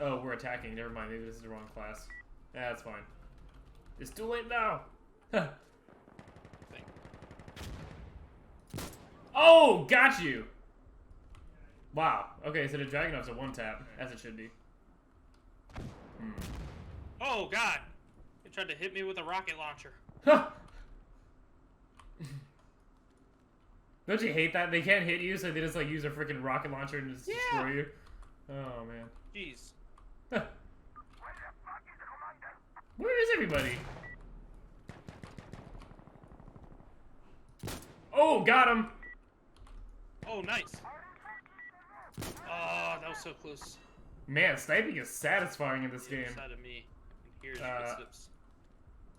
Oh, we're attacking. Never mind. Maybe this is the wrong class. Yeah, that's fine. It's too late now. Oh, got you. Wow. Okay, so the Dragunov's a one-tap, as it should be. Oh, God. They tried to hit me with a rocket launcher. Don't you hate that? They can't hit you, so they just, like, use a freaking rocket launcher and just destroy you. Oh, man. Jeez. Where is everybody? Oh, got him! Oh, nice. Oh, that was so close. Man, sniping is satisfying in this game. Inside of me. And here's your footsteps.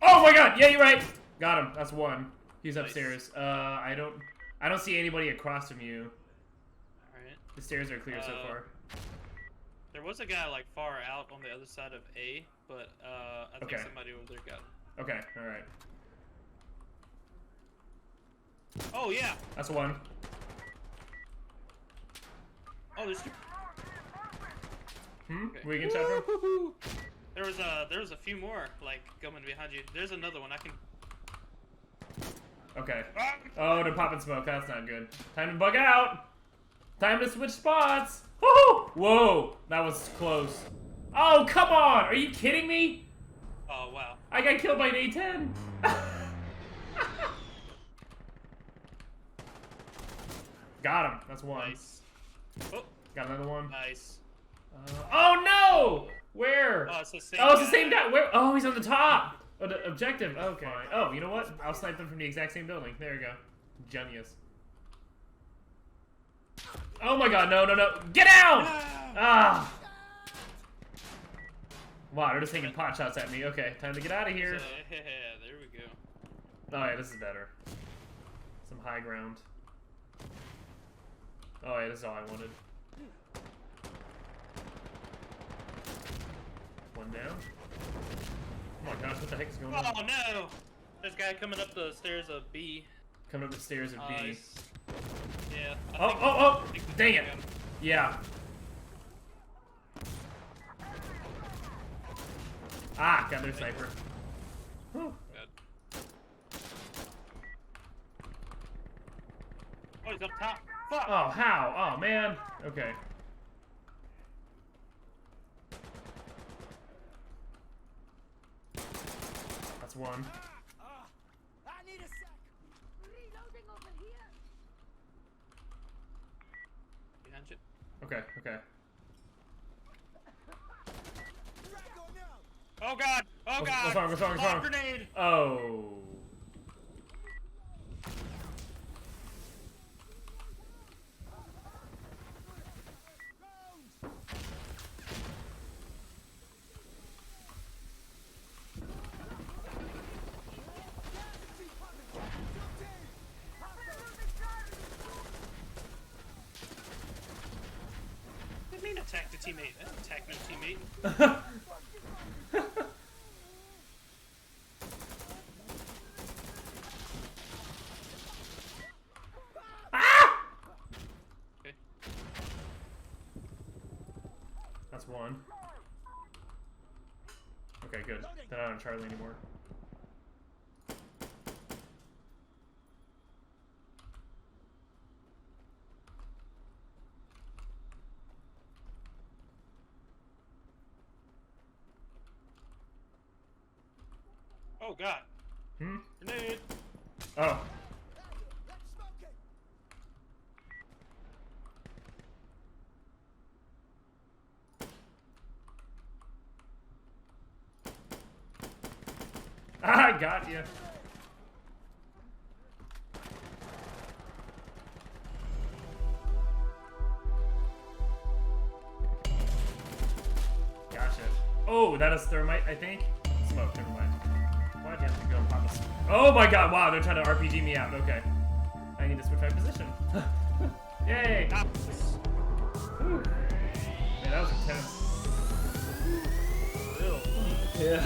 Oh my god! Yeah, you're right. Got him. That's one. He's Nice. upstairs. I don't see anybody across from you. All right. The stairs are clear so far. There was a guy like far out on the other side of A, but I think somebody over there got him. Okay. All right. Oh yeah. That's one. Oh, there's two. Okay. Where you get shot from? There was a few more like coming behind you. There's another one. I can. Okay. Oh, they're popping smoke. That's not good. Time to bug out. Time to switch spots. Woohoo! Whoa, that was close. Oh, come on! Are you kidding me? Oh wow. I got killed by an A10. Got him. That's one. Nice. Oh. Got another one. Nice. Oh no! Where? Oh, it's the same. Oh, it's the same guy. Where? Oh, he's on the top. Oh, the objective. Okay. Oh, you know what? I'll snipe them from the exact same building. There you go. Genius. Oh my god, no, no, no. Get out! Ah! Wow, they're just taking pot shots at me. Okay, time to get out of here. Yeah, there we go. Oh yeah, this is better. Some high ground. Oh yeah, this is all I wanted. One down. Oh my gosh, what the heck is going on? Oh no! There's a guy coming up the stairs of B. Coming up the stairs of B. Yeah. Oh! Dang it! Yeah. Ah, got their sniper. Whew. Oh, he's up top. Fuck! Oh, how? Oh, man. Okay. That's one. I need a sec. Reloading over here. Behind you. Okay, okay. Oh god! Oh god! What's wrong? What's wrong? What's wrong? Grenade! Oh. What do you mean attack the teammate? I didn't attack no teammate. Okay. That's one. Okay, good. They're not on Charlie anymore. Oh god. Grenade! Oh. I got you. Gotcha. Oh, that is thermite, I think. Smoke, never mind. Why'd you have to go and pop a smoke? Oh my god, wow, they're trying to RPG me out. Okay. I need to switch my position. Yay! Whew. Man, that was intense. Real. Yeah.